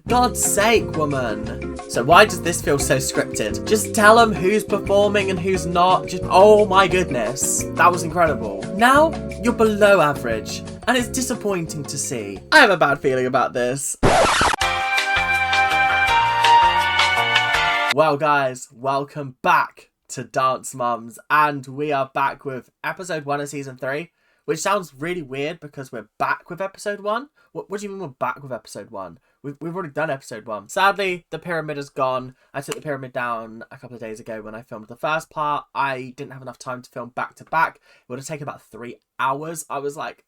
God's sake, woman. So why does this feel so scripted? Just tell them who's performing and who's not. Just, oh my goodness. That was incredible. Now, you're below average. And it's disappointing to see. I have a bad feeling about this. Well, guys, welcome back to Dance Mums. And we are back with episode 1 of season 3. Which sounds really weird because we're back with episode 1. What do you mean we're back with episode 1? We've already done episode 1. Sadly, the pyramid is gone. I took the pyramid down a couple of days ago when I filmed the first part. I didn't have enough time to film back to back. It would have taken about 3 hours. I was like,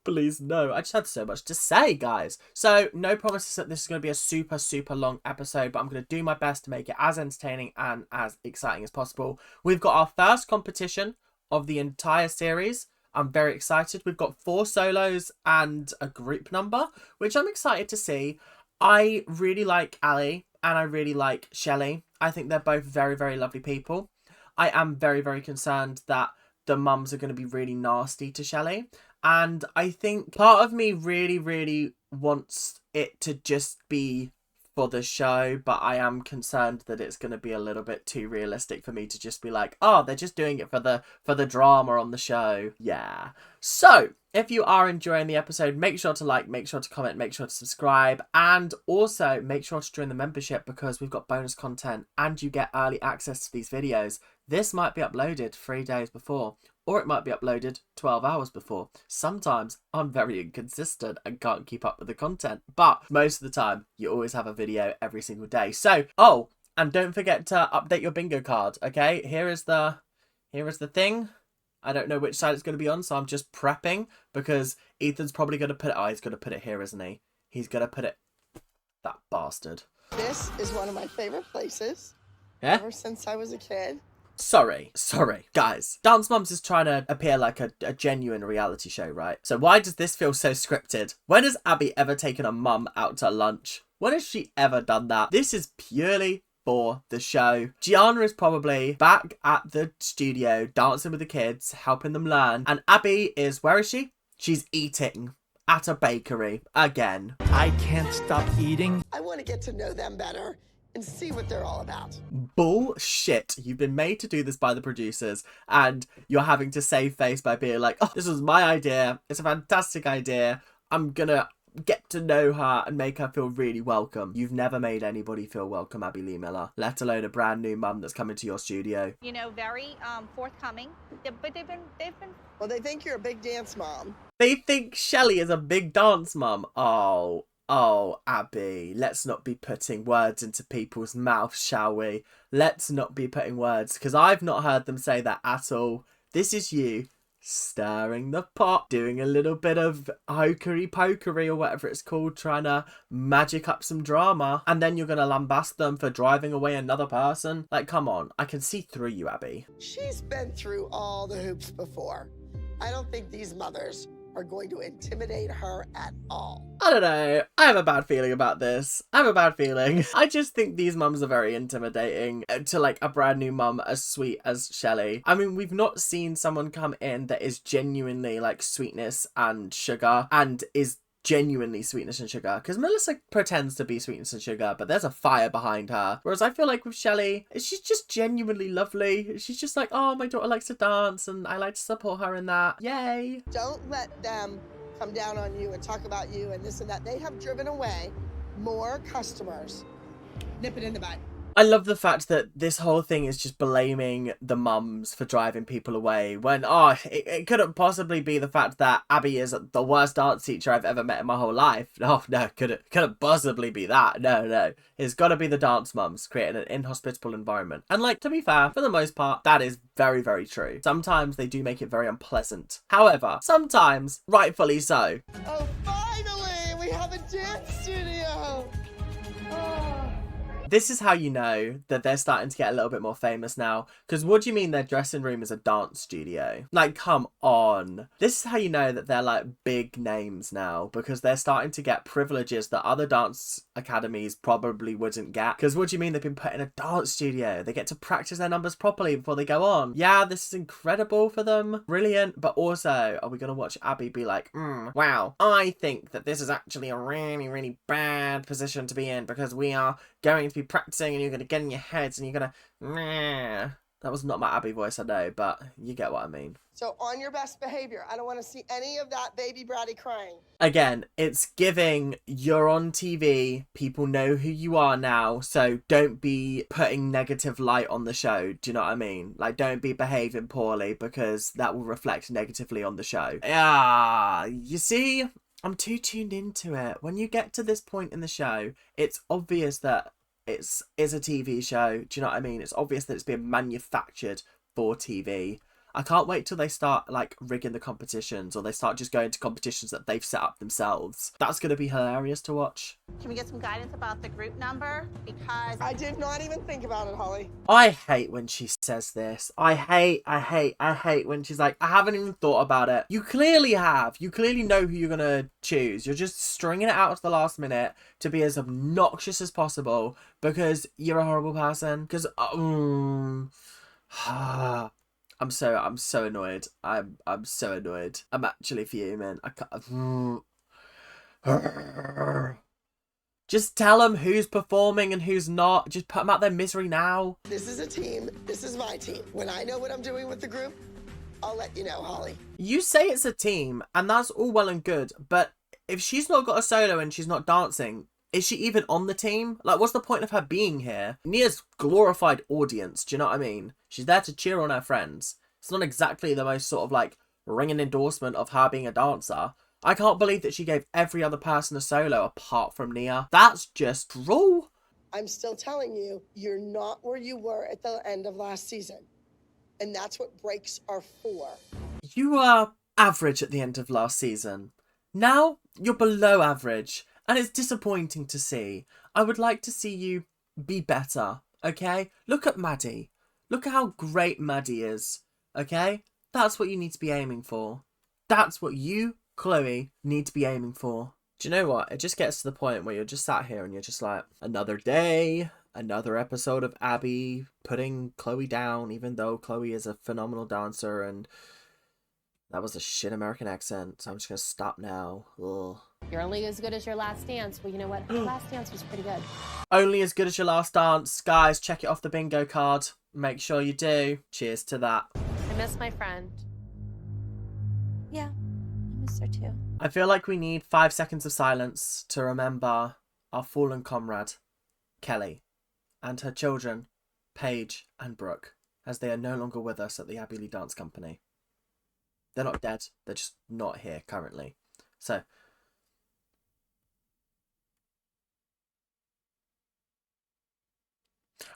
please no. I just had so much to say, guys. So no promises that this is going to be a super long episode, but I'm going to do my best to make it as entertaining and as exciting as possible. We've got our first competition of the entire series. I'm very excited. We've got 4 solos and a group number, which I'm excited to see. I really like Ali and I really like Shelley. I think they're both very lovely people. I am very concerned that the mums are going to be really nasty to Shelley. And I think part of me really wants it to just be for the show, but I am concerned that it's going to be a little bit too realistic for me to just be like, oh, they're just doing it for the drama on the show. Yeah. So if you are enjoying the episode, make sure to like, make sure to comment, make sure to subscribe, and also make sure to join the membership because we've got bonus content and you get early access to these videos. This might be uploaded 3 days before, or it might be uploaded 12 hours before. Sometimes I'm very inconsistent and can't keep up with the content, but most of the time you always have a video every single day. So, oh, and don't forget to update your bingo card, okay? Here is the thing. I don't know which side it's going to be on, so I'm just prepping because Ethan's probably going to put it, oh, he's going to put it here, isn't he? He's going to put it, that bastard. This is one of my favorite places. Yeah? Ever since I was a kid. Sorry, guys. Dance Mums is trying to appear like a genuine reality show, right? So why does this feel so scripted? When has Abby ever taken a mum out to lunch? When has she ever done that? This is purely for the show. Gianna is probably back at the studio, dancing with the kids, helping them learn. And Abby is, where is she? She's eating at a bakery again. I can't stop eating. I want to get to know them better and see what they're all about. Bullshit. You've been made to do this by the producers and you're having to save face by being like, oh, this was my idea. It's a fantastic idea. I'm gonna get to know her and make her feel really welcome. You've never made anybody feel welcome, Abby Lee Miller, let alone a brand new mum that's coming to your studio. You know, very forthcoming, but they've been. Well, they think you're a big dance mom. They think Shelley is a big dance mum. Oh, Abby, let's not be putting words into people's mouths, shall we? Let's not be putting words, because I've not heard them say that at all. This is you stirring the pot, doing a little bit of hokery-pokery or whatever it's called, trying to magic up some drama, and then you're going to lambast them for driving away another person. Like, come on, I can see through you, Abby. She's been through all the hoops before. I don't think these mothers are going to intimidate her at all. I don't know. I have a bad feeling about this. I have a bad feeling. I just think these mums are very intimidating to like a brand new mum as sweet as Shelley. I mean, we've not seen someone come in that is genuinely like sweetness and sugar and is genuinely sweetness and sugar, because Melissa pretends to be sweetness and sugar, but there's a fire behind her. Whereas I feel like with Shelley, she's just genuinely lovely. She's just like, oh, my daughter likes to dance and I like to support her in that. Yay. Don't let them come down on you and talk about you and this and that. They have driven away more customers. Nip it in the bud. I love the fact that this whole thing is just blaming the mums for driving people away when, it couldn't possibly be the fact that Abby is the worst dance teacher I've ever met in my whole life. Oh, no, couldn't possibly be that. No. It's got to be the dance mums creating an inhospitable environment. And like, to be fair, for the most part, that is very true. Sometimes they do make it very unpleasant. However, sometimes, rightfully so. Oh, finally, we have a dance studio. Oh. This is how you know that they're starting to get a little bit more famous now. Because what do you mean their dressing room is a dance studio? Like, come on. This is how you know that they're like big names now. Because they're starting to get privileges that other dance academies probably wouldn't get. Because what do you mean they've been put in a dance studio? They get to practice their numbers properly before they go on. Yeah, this is incredible for them. Brilliant. But also, are we going to watch Abby be like, wow, I think that this is actually a really, really bad position to be in because we are going to be practicing and you're going to get in your heads and you're going to... That was not my Abby voice, I know, but you get what I mean. So on your best behavior. I don't want to see any of that baby bratty crying. Again, it's giving, you're on TV, people know who you are now, so don't be putting negative light on the show, do you know what I mean? Like, don't be behaving poorly because that will reflect negatively on the show. Yeah, you see, I'm too tuned into it. When you get to this point in the show, it's obvious that it's a TV show, do you know what I mean? It's obvious that it's being manufactured for TV. I can't wait till they start like rigging the competitions or they start just going to competitions that they've set up themselves. That's going to be hilarious to watch. Can we get some guidance about the group number? Because I did not even think about it, Holly. I hate when she says this. I hate when she's like, I haven't even thought about it. You clearly have. You clearly know who you're going to choose. You're just stringing it out to the last minute to be as obnoxious as possible because you're a horrible person. Because, I'm so annoyed. I'm so annoyed. I'm actually fuming. I can't. Just tell them who's performing and who's not. Just put them out their misery now. This is a team. This is my team. When I know what I'm doing with the group, I'll let you know, Holly. You say it's a team, and that's all well and good. But if she's not got a solo and she's not dancing, is she even on the team? Like, what's the point of her being here? Nia's glorified audience, do you know what I mean? She's there to cheer on her friends. It's not exactly the most sort of, like, ringing endorsement of her being a dancer. I can't believe that she gave every other person a solo apart from Nia. That's just cruel. I'm still telling you, you're not where you were at the end of last season. And that's what breaks are for. You were average at the end of last season. Now, you're below average. And it's disappointing to see. I would like to see you be better, okay? Look at Maddie. Look at how great Maddie is, okay? That's what you need to be aiming for. That's what you, Chloe, need to be aiming for. Do you know what? It just gets to the point where you're just sat here and you're just like, another day, another episode of Abby putting Chloe down, even though Chloe is a phenomenal dancer and... That was a shit American accent, so I'm just gonna stop now. Ugh. You're only as good as your last dance. Well, you know what? The last dance was pretty good. Only as good as your last dance. Guys, check it off the bingo card. Make sure you do. Cheers to that. I miss my friend. Yeah, I miss her too. I feel like we need 5 seconds of silence to remember our fallen comrade, Kelly, and her children, Paige and Brooke, as they are no longer with us at the Abbey Lee Dance Company. They're not dead. They're just not here currently. So.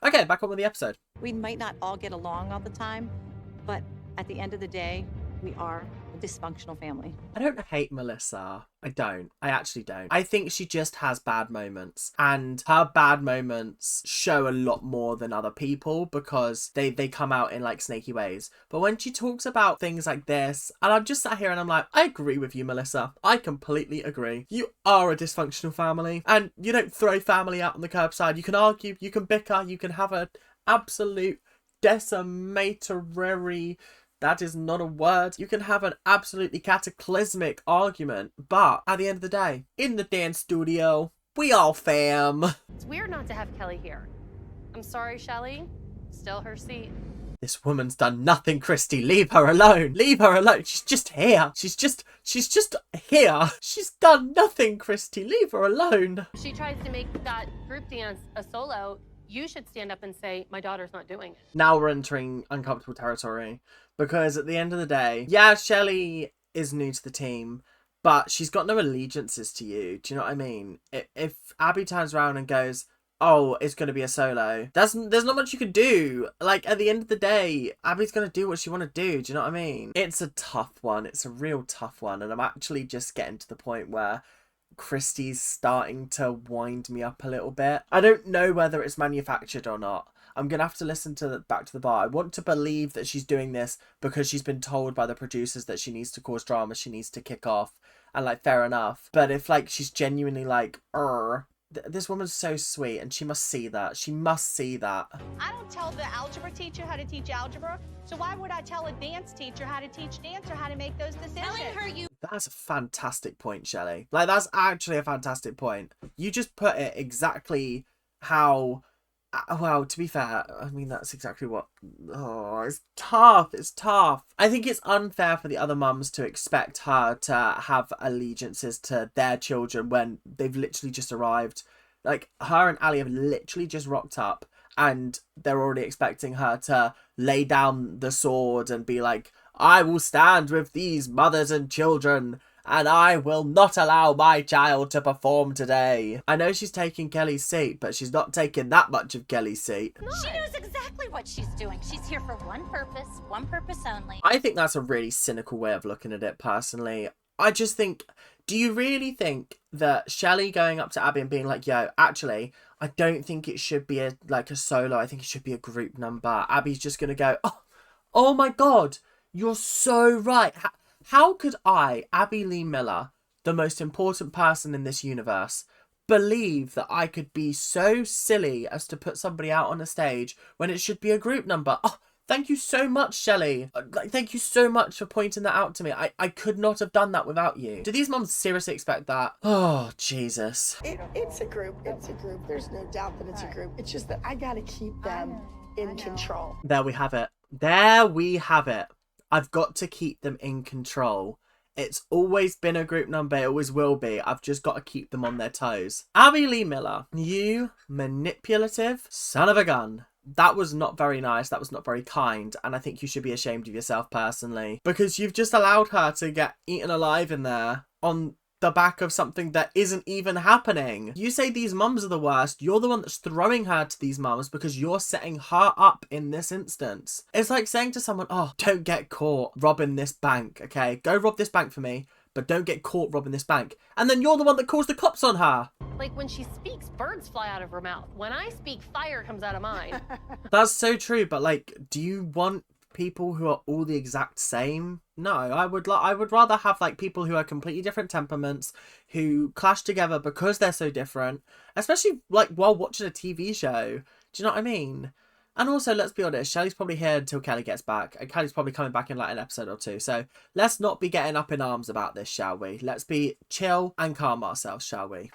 Okay, back on with the episode. We might not all get along all the time, but at the end of the day, we are a dysfunctional family. I don't hate Melissa. I don't. I actually don't. I think she just has bad moments. And her bad moments show a lot more than other people because they come out in like snaky ways. But when she talks about things like this, and I'm just sat here and I'm like, I agree with you, Melissa. I completely agree. You are a dysfunctional family. And you don't throw family out on the curbside. You can argue, you can bicker, you can have an absolute decimatory... That is not a word. You can have an absolutely cataclysmic argument, but at the end of the day, in the dance studio, we all fam. It's weird not to have Kelly here. I'm sorry, Shelly. Still her seat. This woman's done nothing, Christy. Leave her alone. Leave her alone. She's just here. She's just here. She's done nothing, Christy. Leave her alone. She tries to make that group dance a solo. You should stand up and say, my daughter's not doing it. Now we're entering uncomfortable territory. Because at the end of the day, yeah, Shelley is new to the team, but she's got no allegiances to you. Do you know what I mean? If Abby turns around and goes, oh, it's going to be a solo, there's not much you can do. Like, at the end of the day, Abby's going to do what she want to do. Do you know what I mean? It's a tough one. It's a real tough one. And I'm actually just getting to the point where Christie's starting to wind me up a little bit. I don't know whether it's manufactured or not. I'm going to have to listen to Back to the Bar. I want to believe that she's doing this because she's been told by the producers that she needs to cause drama, she needs to kick off, and like, fair enough. But if like she's genuinely like, this woman's so sweet and she must see that. She must see that. I don't tell the algebra teacher how to teach algebra, so why would I tell a dance teacher how to teach dance or how to make those decisions? Telling her you That's a fantastic point, Shelley. Like, that's actually a fantastic point. You just put it exactly how... Well, to be fair, I mean, that's exactly what... Oh, it's tough. It's tough. I think it's unfair for the other mums to expect her to have allegiances to their children when they've literally just arrived. Like, her and Ali have literally just rocked up and they're already expecting her to lay down the sword and be like, I will stand with these mothers and children, and I will not allow my child to perform today. I know she's taking Kelly's seat, but she's not taking that much of Kelly's seat. She knows exactly what she's doing. She's here for one purpose only. I think that's a really cynical way of looking at it, personally. I just think, do you really think that Shelley going up to Abby and being like, yo, actually, I don't think it should be a solo. I think it should be a group number. Abby's just going to go, oh my God, you're so right. How could I, Abby Lee Miller, the most important person in this universe, believe that I could be so silly as to put somebody out on a stage when it should be a group number? Oh, thank you so much, Shelley. Thank you so much for pointing that out to me. I could not have done that without you. Do these mums seriously expect that? Oh, Jesus. It's a group. It's a group. There's no doubt that it's a group. It's just that I got to keep them in control. There we have it. There we have it. I've got to keep them in control. It's always been a group number. It always will be. I've just got to keep them on their toes. Abby Lee Miller, you manipulative son of a gun. That was not very nice. That was not very kind. And I think you should be ashamed of yourself personally. Because you've just allowed her to get eaten alive in there on the back of something that isn't even happening. You say these mums are the worst. You're the one that's throwing her to these mums because you're setting her up in this instance. It's like saying to someone, oh, don't get caught robbing this bank, okay? Go rob this bank for me, but don't get caught robbing this bank. And then you're the one that calls the cops on her. like when she speaks, birds fly out of her mouth. When I speak, fire comes out of mine. That's so true, but like, do you want people who are all the exact same? No, I would rather have like people who are completely different temperaments, who clash together because they're so different, especially like while watching a TV show. Do you know what I mean? And also, let's be honest, Shelley's probably here until Kelly gets back, and Kelly's probably coming back in like an episode or two. So let's not be getting up in arms about this, shall we? Let's be chill and calm ourselves, shall we?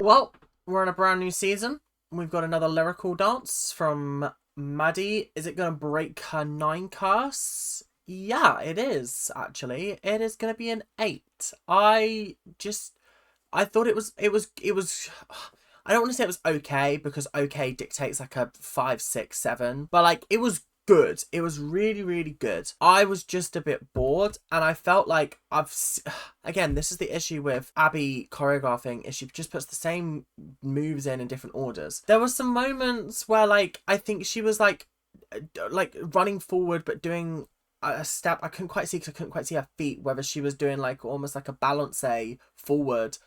Well, we're in a brand new season. We've got another lyrical dance from Maddie. Is it going to break her 9 curse? Yeah, it is, actually. It is going to be an 8. I thought it was, I don't want to say it was okay, because okay dictates like a 5, 6, 7. But like, it was good. It was really, really good. I was just a bit bored, and I felt like again, this is the issue with Abby choreographing, is she just puts the same moves in different orders. There were some moments where like, I think she was like running forward, but doing a step. I couldn't quite see, because I couldn't quite see her feet, whether she was doing like almost like a balance forward.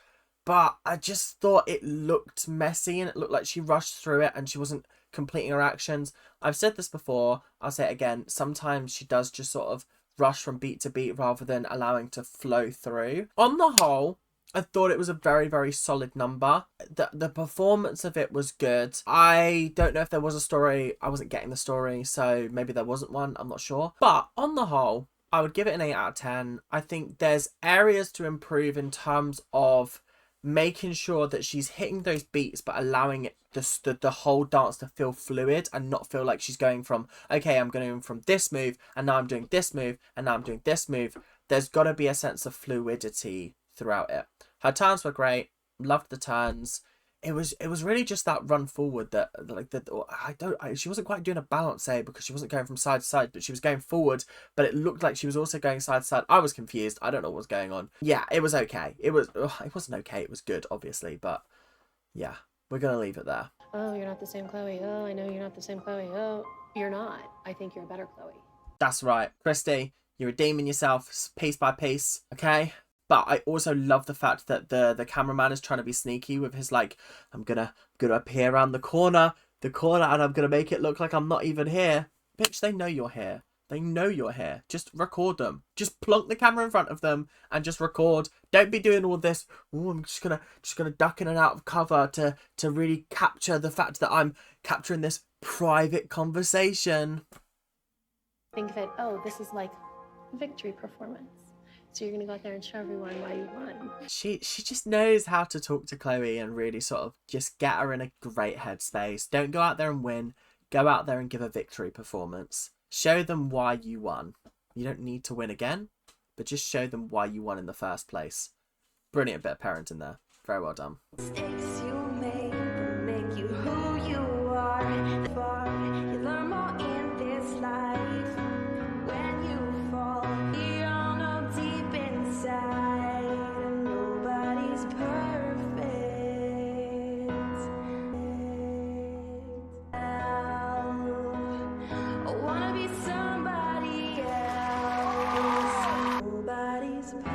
But I just thought it looked messy, and it looked like she rushed through it and she wasn't completing her actions. I've said this before, I'll say it again, sometimes she does just sort of rush from beat to beat rather than allowing to flow through. On the whole, I thought it was a very, very solid number. The performance of it was good. I don't know if there was a story. I wasn't getting the story, so maybe there wasn't one. I'm not sure. But on the whole, I would give it an 8 out of 10. I think there's areas to improve in terms of making sure that she's hitting those beats but allowing it the whole dance to feel fluid and not feel like she's going from, okay, I'm going from this move and now I'm doing this move and now I'm doing this move. There's got to be a sense of fluidity throughout it. Her turns were great. Loved the turns. it was really just that run forward that she wasn't quite doing a balance because she wasn't going from side to side, but she was going forward, but it looked like she was also going side to side. I was confused. I don't know what was going on. Yeah, it was okay. It wasn't okay. It was good, obviously, but yeah, we're gonna leave it there. Oh, you're not the same Chloe. Oh, I know you're not the same Chloe. Oh, you're not. I think you're a better Chloe. That's right, Christy. You're redeeming yourself piece by piece, okay? But I also love the fact that the cameraman is trying to be sneaky with his like, I'm gonna appear around the corner, and I'm gonna make it look like I'm not even here. Bitch, they know you're here. They know you're here. Just record them. Just plonk the camera in front of them and just record. Don't be doing all this. Oh, I'm just gonna duck in and out of cover to really capture the fact that I'm capturing this private conversation. Think of it, oh, this is like a victory performance. So you're going to go out there and show everyone why you won. She just knows how to talk to Chloe and really sort of just get her in a great headspace. Don't go out there and win. Go out there and give a victory performance. Show them why you won. You don't need to win again, but just show them why you won in the first place. Brilliant bit of parenting there. Very well done. Mistakes you make you who you are. You learn more in this life. When you fall, you all know deep inside nobody's perfect. I wanna be somebody else. Nobody's perfect.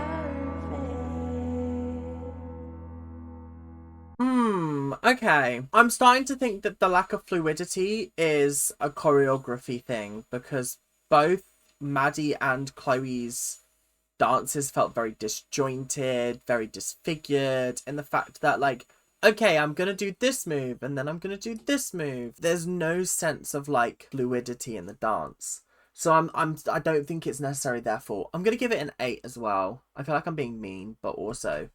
Okay. I'm starting to think that the lack of fluidity is a choreography thing, because both Maddie and Chloe's dances felt very disjointed, very disfigured, in the fact that, like, okay, I'm gonna do this move and then I'm gonna do this move. There's no sense of like fluidity in the dance. So I don't think it's necessary, therefore I'm gonna give it an 8 as well. I feel like I'm being mean, but also,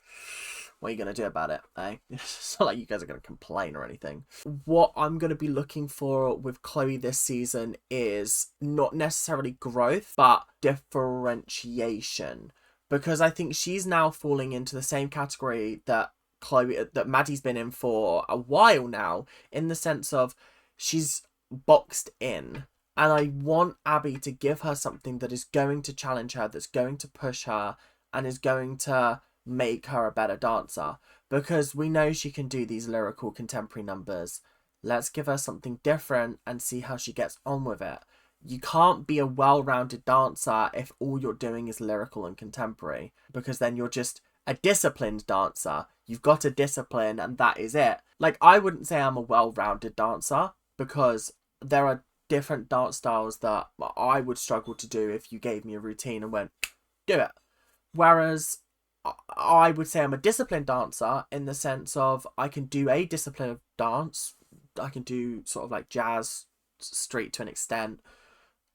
what are you going to do about it, eh? It's not like you guys are going to complain or anything. What I'm going to be looking for with Chloe this season is not necessarily growth, but differentiation. Because I think she's now falling into the same category that Maddie's been in for a while now, in the sense of she's boxed in. And I want Abby to give her something that is going to challenge her, that's going to push her, and is going to make her a better dancer, because we know she can do these lyrical contemporary numbers. Let's give her something different and see how she gets on with it. You can't be a well-rounded dancer if all you're doing is lyrical and contemporary, because then you're just a disciplined dancer. You've got a discipline and that is it. Like, I wouldn't say I'm a well-rounded dancer, because there are different dance styles that I would struggle to do if you gave me a routine and went, do it. Whereas I would say I'm a disciplined dancer in the sense of I can do a discipline of dance. I can do sort of like jazz, street to an extent,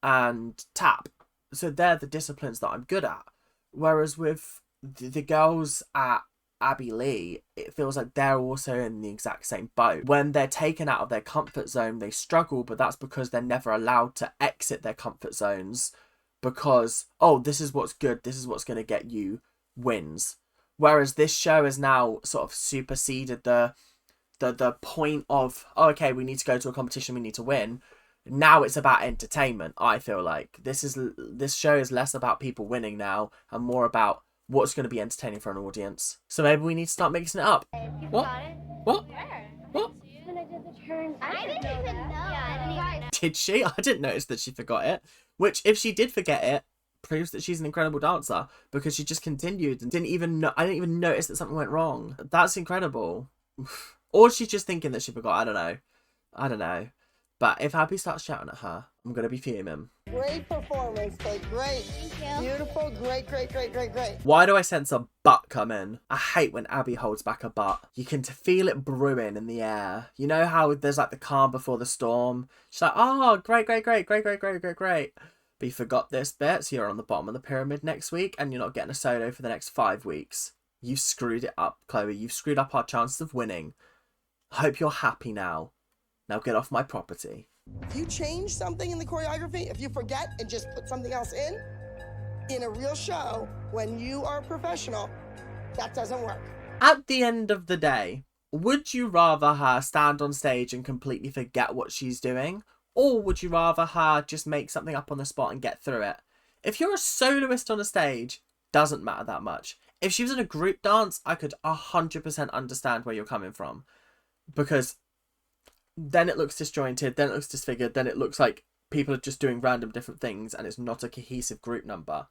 and tap. So they're the disciplines that I'm good at. Whereas with the girls at Abby Lee, it feels like they're also in the exact same boat. When they're taken out of their comfort zone, they struggle, but that's because they're never allowed to exit their comfort zones, because, oh, this is what's good, this is what's going to get you wins. Whereas this show has now sort of superseded the point of, oh, okay, we need to go to a competition, we need to win. Now it's about entertainment. I feel like this show is less about people winning now and more about what's going to be entertaining for an audience. So maybe we need to start mixing it up. What? What? What? When I did the turn, I didn't even know. Yeah, I didn't even... Did she? I didn't notice that she forgot it. Which, if she did forget it, proves that she's an incredible dancer, because she just continued and I didn't even notice that something went wrong. That's incredible. Or she's just thinking that she forgot. I don't know. But if Abby starts shouting at her, I'm gonna be fuming. Great performance, Kate. Great. Thank you. Beautiful. Great. Why do I sense a butt come in? I hate when Abby holds back a butt. You can feel it brewing in the air. You know how there's like the calm before the storm? She's like, oh, great. But you forgot this bit, so you're on the bottom of the pyramid next week and you're not getting a solo for the next 5 weeks. You screwed it up, Chloe. You've screwed up our chances of winning. I hope you're happy now. Now get off my property. If you change something in the choreography, if you forget and just put something else in a real show, when you are a professional, that doesn't work. At the end of the day, Would you rather her stand on stage and completely forget what she's doing? Or would you rather her just make something up on the spot and get through it? If you're a soloist on a stage, doesn't matter that much. If she was in a group dance, I could 100% understand where you're coming from. Because then it looks disjointed, then it looks disfigured, then it looks like people are just doing random different things and it's not a cohesive group number.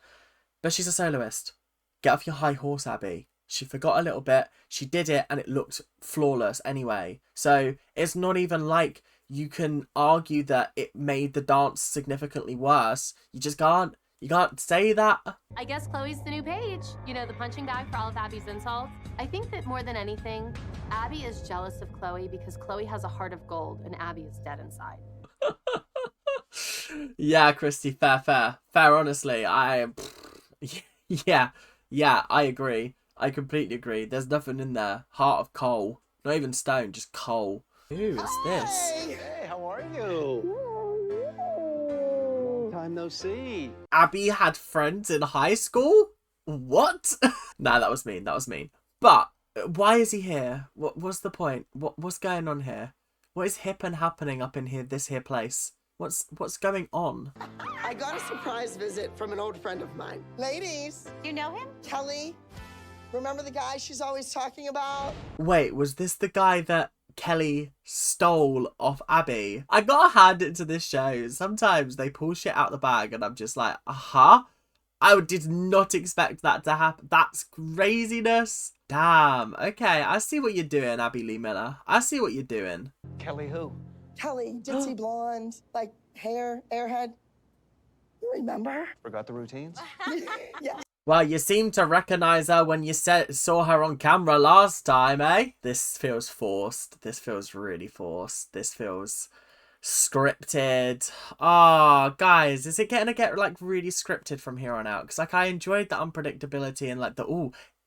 But she's a soloist. Get off your high horse, Abby. She forgot a little bit, she did it, and it looked flawless anyway. So it's not even like you can argue that it made the dance significantly worse. You just can't. You can't say that. I guess Chloe's the new Paige. You know, the punching bag for all of Abby's insults. I think that more than anything, Abby is jealous of Chloe because Chloe has a heart of gold and Abby is dead inside. Yeah, Christy, fair, honestly. Yeah, I agree. I completely agree. There's nothing in there. Heart of coal. Not even stone, just coal. Who is this? Hey, how are you? Long time no see. Abby had friends in high school? What? Nah, that was mean. But why is he here? What's the point? What's going on here? What is hip and happening up in here, this here place? What's going on? I got a surprise visit from an old friend of mine. Ladies. You know him? Kelly. Remember the guy she's always talking about? Wait, was this the guy that Kelly stole off Abby? I gotta hand it to this show. Sometimes they pull shit out the bag and I'm just like, I did not expect that to happen. That's craziness. Damn. Okay, I see what you're doing, Abby Lee Miller. I see what you're doing. Kelly who? Kelly, ditzy blonde, like hair, airhead. You remember? Forgot the routines? Yeah. Well, you seem to recognize her when you saw her on camera last time, eh? This feels forced. This feels really forced. This feels scripted. Oh, guys, is it gonna get like really scripted from here on out? Because like I enjoyed the unpredictability and like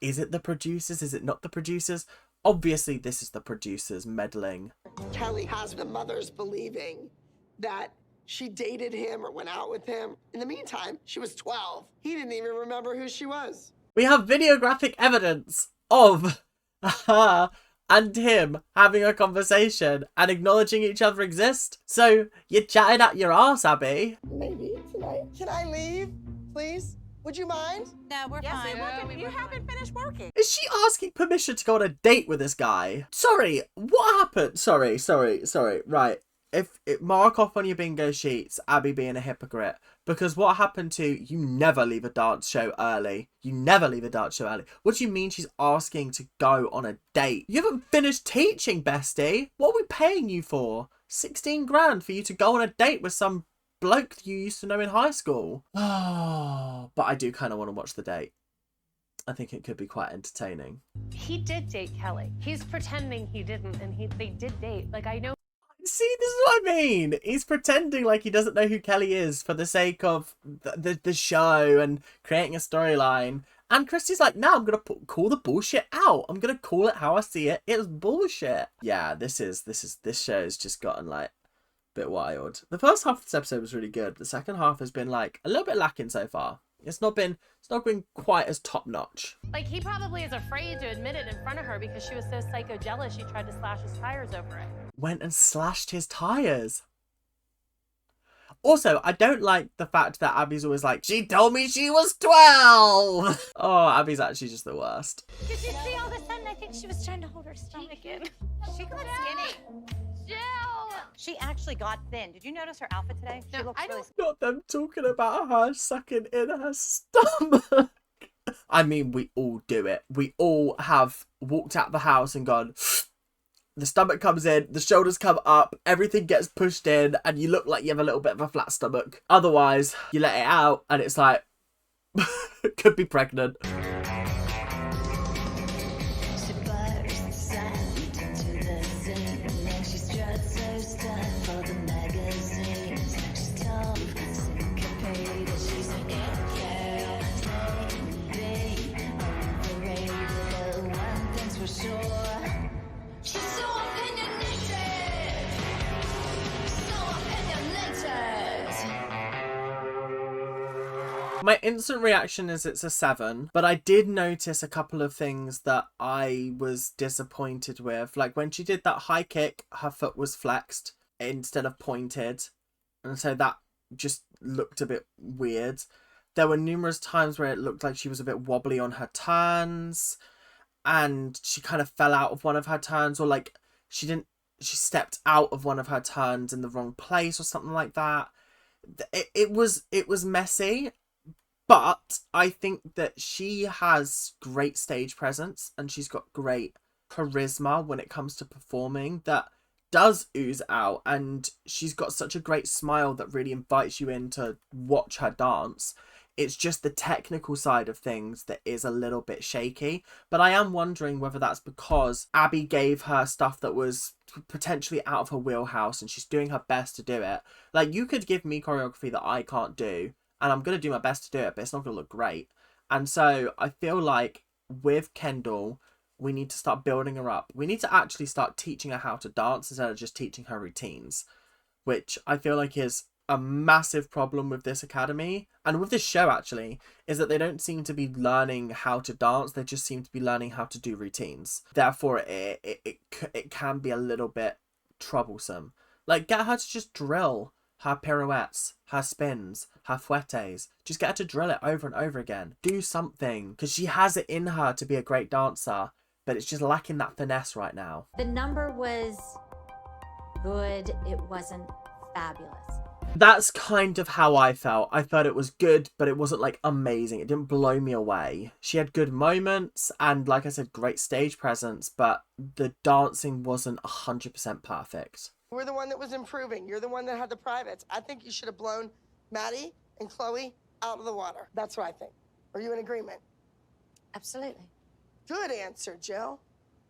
is it the producers? Is it not the producers? Obviously, this is the producers meddling. Kelly has the mothers believing that she dated him or went out with him. In the meantime, she was 12. He didn't even remember who she was. We have videographic evidence of her and him having a conversation and acknowledging each other exist. So you're chatting at your ass, Abby. Maybe tonight. Can I leave, please? Would you mind? No, we're fine. You haven't finished working. Is she asking permission to go on a date with this guy? Sorry, what happened? Sorry. Right. If mark off on your bingo sheets, Abby being a hypocrite. Because what happened to you never leave a dance show early. You never leave a dance show early. What do you mean she's asking to go on a date? You haven't finished teaching, bestie. What are we paying you for? 16 grand for you to go on a date with some bloke you used to know in high school. Oh, but I do kind of want to watch the date. I think it could be quite entertaining. He did date Kelly. He's pretending he didn't, and they did date. Like, I know. See, this is what I mean. He's pretending like he doesn't know who Kelly is for the sake of the show and creating a storyline. And Christy's like, no, I'm going to call the bullshit out. I'm going to call it how I see it. It was bullshit. Yeah, this show's just gotten like a bit wild. The first half of this episode was really good. The second half has been like a little bit lacking so far. It's not been quite as top notch. Like, he probably is afraid to admit it in front of her because she was so psycho jealous she tried to slash his tires over it. Went and slashed his tires. Also, I don't like the fact that Abby's always like, she told me she was 12. Oh, Abby's actually just the worst. Did you see all of a sudden? I think she was trying to hold her stomach in. She got skinny. She actually got thin. Did you notice her outfit today? She looks really... Not them talking about her sucking in her stomach. I mean, we all do it. We all have walked out the house and gone, the stomach comes in, the shoulders come up, everything gets pushed in, and you look like you have a little bit of a flat stomach. Otherwise, you let it out, and it's like, could be pregnant. My instant reaction is it's a 7, but I did notice a couple of things that I was disappointed with. Like when she did that high kick, her foot was flexed instead of pointed. And so that just looked a bit weird. There were numerous times where it looked like she was a bit wobbly on her turns and she kind of fell out of one of her turns, or like she stepped out of one of her turns in the wrong place or something like that. It was messy, but I think that she has great stage presence and she's got great charisma when it comes to performing that does ooze out, and she's got such a great smile that really invites you in to watch her dance. It's just the technical side of things that is a little bit shaky, but I am wondering whether that's because Abby gave her stuff that was potentially out of her wheelhouse and she's doing her best to do it. Like, you could give me choreography that I can't do and I'm going to do my best to do it, but it's not going to look great. And so I feel like with Kendall, we need to start building her up. We need to actually start teaching her how to dance instead of just teaching her routines, which I feel like is a massive problem with this academy and with this show actually, is that they don't seem to be learning how to dance. They just seem to be learning how to do routines. Therefore, it can be a little bit troublesome. Like, get her to just drill her pirouettes, her spins, her fouettes. Just get her to drill it over and over again. Do something, because she has it in her to be a great dancer, but it's just lacking that finesse right now. The number was good. It wasn't fabulous. That's kind of how I felt. I thought it was good, but it wasn't like amazing. It didn't blow me away. She had good moments and, like I said, great stage presence, but the dancing wasn't 100% perfect. We're the one that was improving. You're the one that had the privates. I think you should have blown Maddie and Chloe out of the water. That's what I think. Are you in agreement? Absolutely. Good answer, Jill.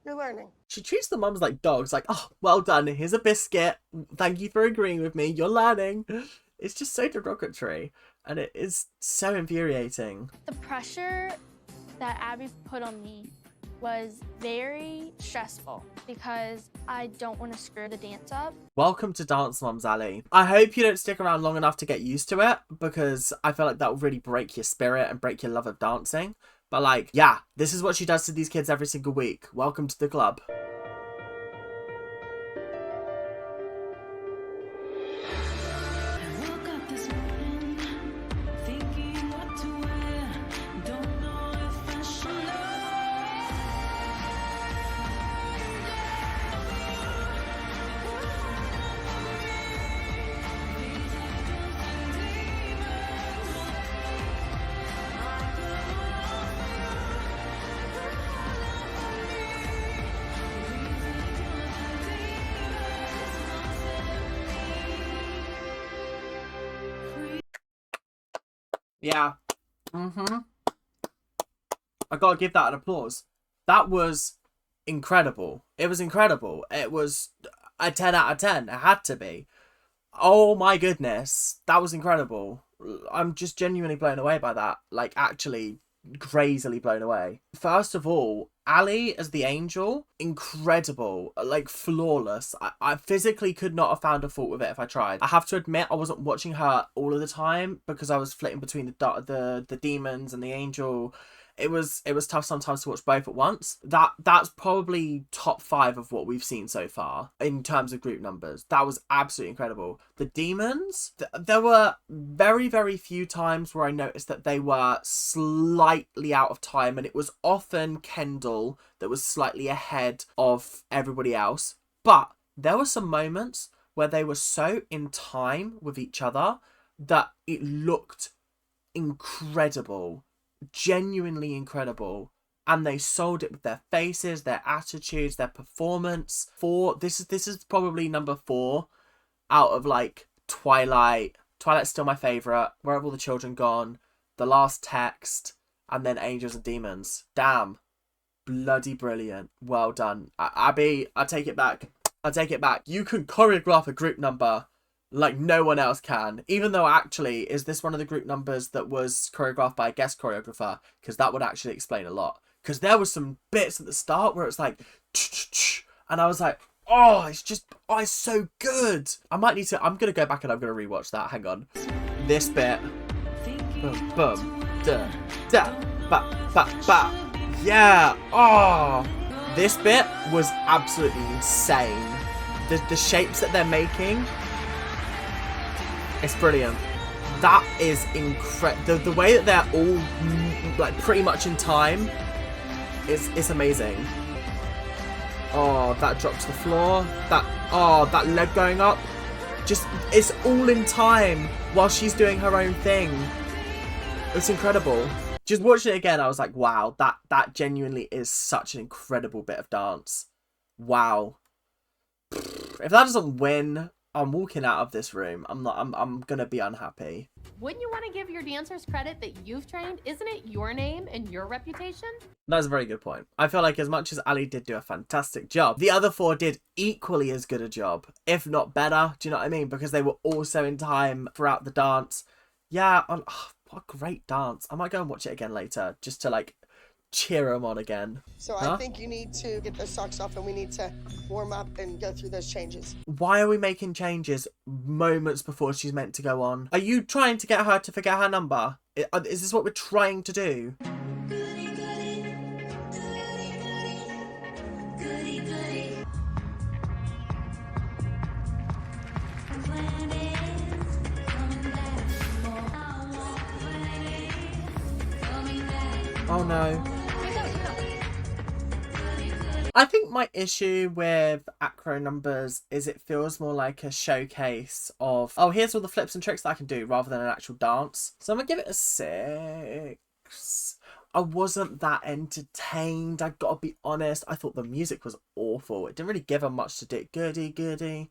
You're learning. She treats the mums like dogs, like, oh, well done, here's a biscuit. Thank you for agreeing with me, you're learning. It's just so derogatory, and it is so infuriating. The pressure that Abby put on me was very stressful because I don't want to screw the dance up. Welcome to Dance Moms, Ali. I hope you don't stick around long enough to get used to it, because I feel like that will really break your spirit and break your love of dancing. But like, yeah, this is what she does to these kids every single week. Welcome to the club. Yeah. I gotta give that an applause. That was incredible. It was incredible. It was a 10 out of 10. It had to be. Oh my goodness. That was incredible. I'm just genuinely blown away by that. Like, actually crazily blown away. First of all, Ali as the angel, incredible, like flawless. I physically could not have found a fault with it if I tried. I have to admit, I wasn't watching her all of the time because I was flitting between the demons and the angel. It was tough sometimes to watch both at once. That's probably top 5 of what we've seen so far in terms of group numbers. That was absolutely incredible. The demons, there were very, very few times where I noticed that they were slightly out of time, and it was often Kendall that was slightly ahead of everybody else. But there were some moments where they were so in time with each other that it looked incredible. Genuinely incredible, and they sold it with their faces, their attitudes, their performance. This is probably number 4 out of like Twilight's still my favorite, Where Have All the Children Gone, The Last Text, and then Angels and Demons. Damn, bloody brilliant. Well done, Abby. I take it back. You can choreograph a group number like no one else can, even though actually, is this one of the group numbers that was choreographed by a guest choreographer? Because that would actually explain a lot. Because there was some bits at the start where it's like, and I was like, oh, it's so good. I'm gonna go back and I'm gonna rewatch that. Hang on. This bit. boom, boom, da, da, ba, ba, ba. Yeah. Oh, this bit was absolutely insane. The shapes that they're making, it's brilliant. That is incredible. The way that they're all like pretty much in time is amazing. Oh, that drop to the floor. That leg going up. Just, it's all in time while she's doing her own thing. It's incredible. Just watching it again, I was like, wow, that genuinely is such an incredible bit of dance. Wow. If that doesn't win, I'm walking out of this room. I'm gonna be unhappy. Wouldn't you want to give your dancers credit that you've trained? Isn't it your name and your reputation? That's a very good point. I feel like as much as Ali did do a fantastic job, the other four did equally as good a job, if not better. Do you know what I mean? Because they were also in time throughout the dance. Yeah, what a great dance. I might go and watch it again later just to like cheer them on again. So I think you need to get those socks off and we need to warm up and go through those changes. Why are we making changes moments before she's meant to go on? Are you trying to get her to forget her number? Is this what we're trying to do? Oh no. I think my issue with acro numbers is it feels more like a showcase of, oh, here's all the flips and tricks that I can do rather than an actual dance. So I'm gonna give it a 6. I wasn't that entertained, I gotta be honest. I thought the music was awful. It didn't really give her much to do. Goody, goody.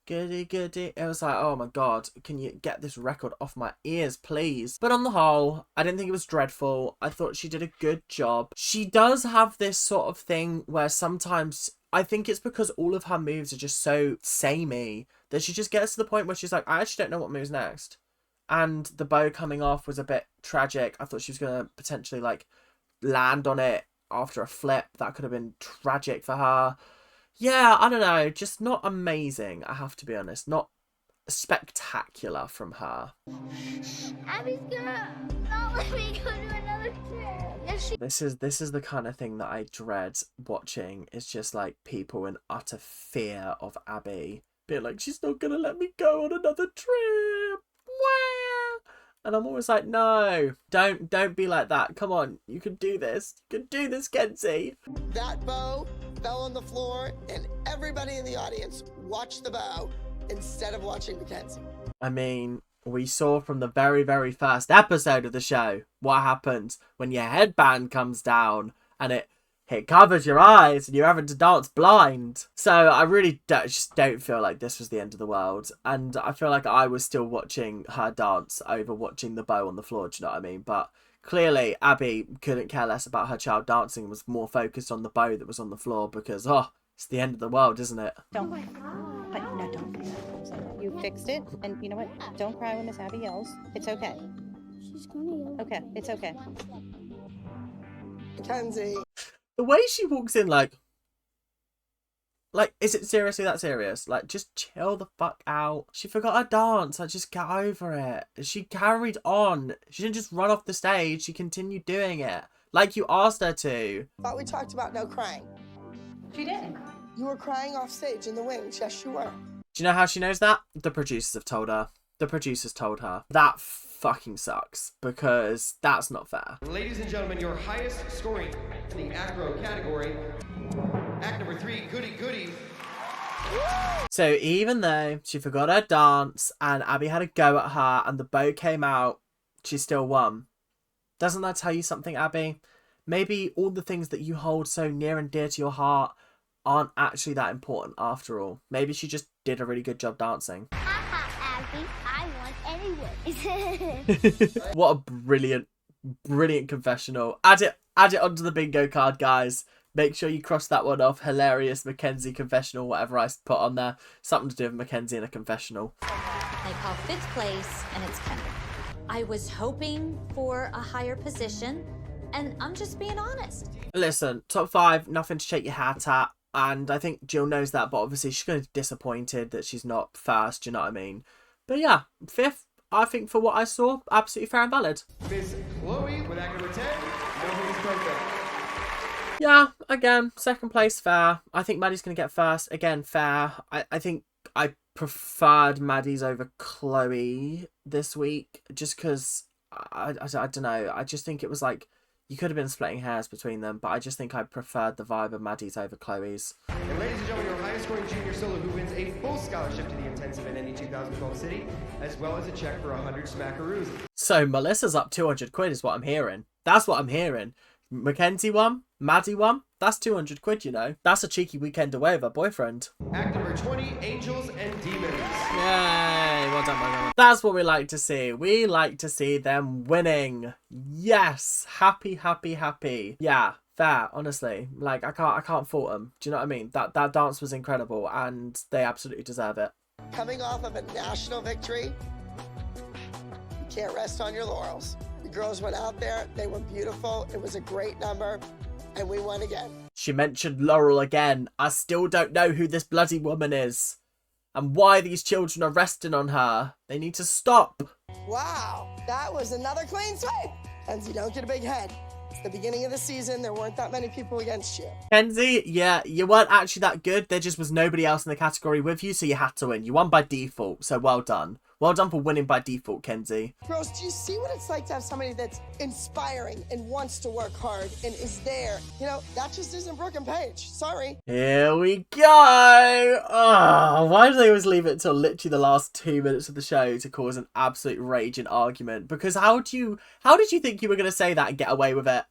Goody, goody. It was like, oh my god, can you get this record off my ears, please? But on the whole, I didn't think it was dreadful. I thought she did a good job. She does have this sort of thing where sometimes, I think it's because all of her moves are just so samey that she just gets to the point where she's like, I actually don't know what moves next. And the bow coming off was a bit tragic. I thought she was going to potentially like land on it after a flip. That could have been tragic for her. Yeah, I don't know, just not amazing, I have to be honest. Not spectacular from her. Abby's gonna not let me go to another trip. This is the kind of thing that I dread watching. It's just like people in utter fear of Abby. Being like, she's not gonna let me go on another trip. Wah! And I'm always like, no, don't be like that. Come on, you can do this. You can do this, Kenzie. That bow fell on the floor and everybody in the audience watched the bow instead of watching Mackenzie. I mean, we saw from the very, very first episode of the show what happens when your headband comes down and it covers your eyes and you're having to dance blind. So I really just don't feel like this was the end of the world. And I feel like I was still watching her dance over watching the bow on the floor, do you know what I mean? But clearly Abby couldn't care less about her child dancing and was more focused on the bow that was on the floor because, oh, it's the end of the world, isn't it? Don't. But no, don't. So you fixed it, and you know what? Don't cry when Miss Abby yells. It's okay. She's gonna yell. Okay, it's okay. Mackenzie. The way she walks in, like, is it seriously that serious? Like, just chill the fuck out. She forgot her dance. Like, just get over it. She carried on. She didn't just run off the stage. She continued doing it. Like you asked her to. Thought we talked about no crying. She did. You were crying off stage in the wings. Yes, you were. Do you know how she knows that? The producers have told her. The producers told her. That fucking sucks because that's not fair. Ladies and gentlemen, your highest scoring in the acro category, act number 3, Goody Goody. So even though she forgot her dance and Abby had a go at her and the bow came out, she still won. Doesn't that tell you something, Abby? Maybe all the things that you hold so near and dear to your heart aren't actually that important after all. Maybe she just did a really good job dancing. Abby, I won anyways. What a brilliant confessional. Add it onto the bingo card, guys. Make sure you cross that one off. Hilarious Mackenzie confessional, whatever I put on there. Something to do with Mackenzie in a confessional. I call 5th place, and it's Kendall. I was hoping for a higher position, and I'm just being honest. Listen, top 5, nothing to shake your hat at. And I think Jill knows that, but obviously she's going to be disappointed that she's not first, do you know what I mean? But yeah, 5th, I think for what I saw, absolutely fair and valid. Miss Chloe with act number 10, Nobody's Perfect. Yeah, again, second place, fair. I think Maddie's going to get first. Again, fair. I think I preferred Maddie's over Chloe this week just because, I don't know. I just think it was like, you could have been splitting hairs between them, but I just think I preferred the vibe of Maddie's over Chloe's. And ladies and gentlemen, your highest scoring junior solo who wins a full scholarship to the intensive in any 2012 city, as well as a check for 100 smackaroos. So Melissa's up 200 quid is what I'm hearing. That's what I'm hearing. Mackenzie won, Maddie won. That's 200 quid, you know. That's a cheeky weekend away with her boyfriend. Act number 20, Angels and Demons. Yay, well done, well done. That's what we like to see. We like to see them winning. Yes, happy, happy, happy. Yeah, fair, honestly. Like, I can't fault them. Do you know what I mean? That dance was incredible and they absolutely deserve it. Coming off of a national victory, you can't rest on your laurels. The girls went out there, they were beautiful, it was a great number, and we won again. She mentioned Laurel again. I still don't know who this bloody woman is and why these children are resting on her. They need to stop. Wow, that was another clean sweep. Kenzie, don't get a big head. It's the beginning of the season, there weren't that many people against you. Kenzie, yeah, you weren't actually that good. There just was nobody else in the category with you, so you had to win. You won by default, so well done. Well done for winning by default, Kenzie. Girls, do you see what it's like to have somebody that's inspiring and wants to work hard and is there? You know, that just isn't Brooke and Paige. Sorry. Here we go. Oh, why do they always leave it till literally the last 2 minutes of the show to cause an absolute raging argument? Because how did you think you were going to say that and get away with it?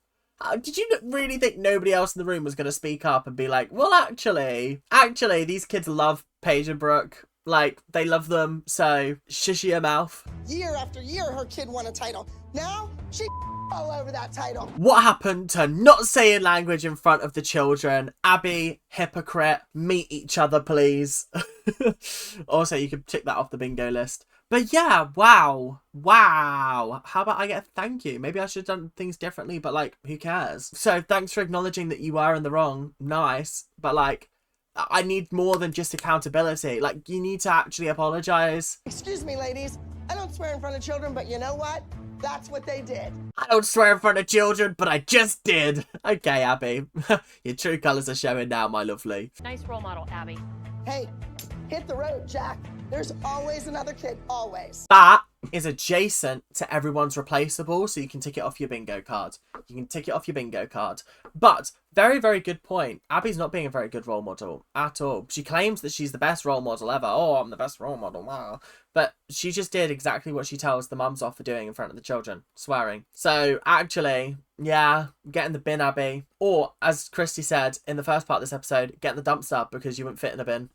Did you really think nobody else in the room was going to speak up and be like, well, actually, these kids love Paige and Brooke. Like, they love them, so shush your mouth. Year after year, her kid won a title. Now, she all over that title. What happened to not saying language in front of the children? Abby, hypocrite, meet each other, please. Also, you could tick that off the bingo list. But yeah, wow. How about I get a thank you? Maybe I should have done things differently, but like, who cares? So thanks for acknowledging that you are in the wrong. Nice. But like, I need more than just accountability. Like, you need to actually apologize. Excuse me, ladies. I don't swear in front of children, but you know what? That's what they did. I don't swear in front of children, but I just did. Okay, Abby. Your true colours are showing now, my lovely. Nice role model, Abby. Hey, hit the road, Jack. There's always another kid, always. That is adjacent to everyone's replaceable, so you can tick it off your bingo card. You can tick it off your bingo card. But, very, very good point. Abby's not being a very good role model at all. She claims that she's the best role model ever. Oh, I'm the best role model. Wow. But she just did exactly what she tells the mums off for doing in front of the children. Swearing. So, actually, yeah, get in the bin, Abby. Or, as Christy said in the first part of this episode, get in the dumpster because you wouldn't fit in a bin.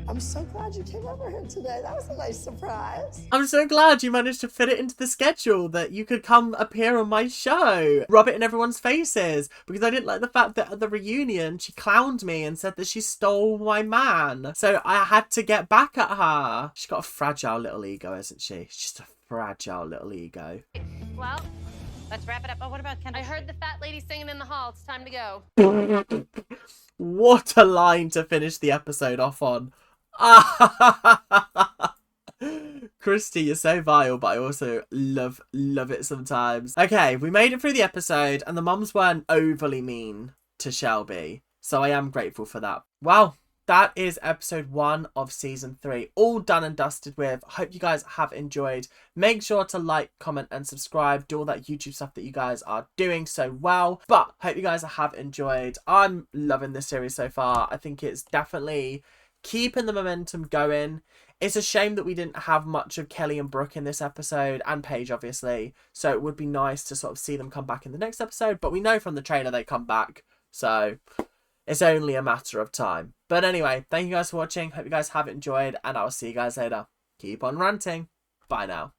I'm so glad you came over here today. That was a nice surprise. I'm so glad you managed to fit it into the schedule that you could come appear on my show. Rub it in everyone's faces. Because I didn't like the fact that at the reunion, she clowned me and said that she stole my man. So I had to get back at her. She's got a fragile little ego, isn't she? She's just a fragile little ego. Well, let's wrap it up. Oh, what about Kendall? I heard the fat lady singing in the hall. It's time to go. What a line to finish the episode off on. Christy, you're so vile, but I also love it sometimes. Okay, we made it through the episode and the mums weren't overly mean to Shelby, so I am grateful for that. Well, that is episode 1 of season 3, all done and dusted with. Hope you guys have enjoyed. Make sure to like, comment and subscribe. Do all that YouTube stuff that you guys are doing so well. But hope you guys have enjoyed. I'm loving this series so far. I think it's definitely keeping the momentum going. It's a shame that we didn't have much of Kelly and Brooke in this episode, and Paige obviously, so it would be nice to sort of see them come back in the next episode, but we know from the trailer they come back, so it's only a matter of time. But anyway, thank you guys for watching, hope you guys have enjoyed, and I'll see you guys later. Keep on ranting. Bye now.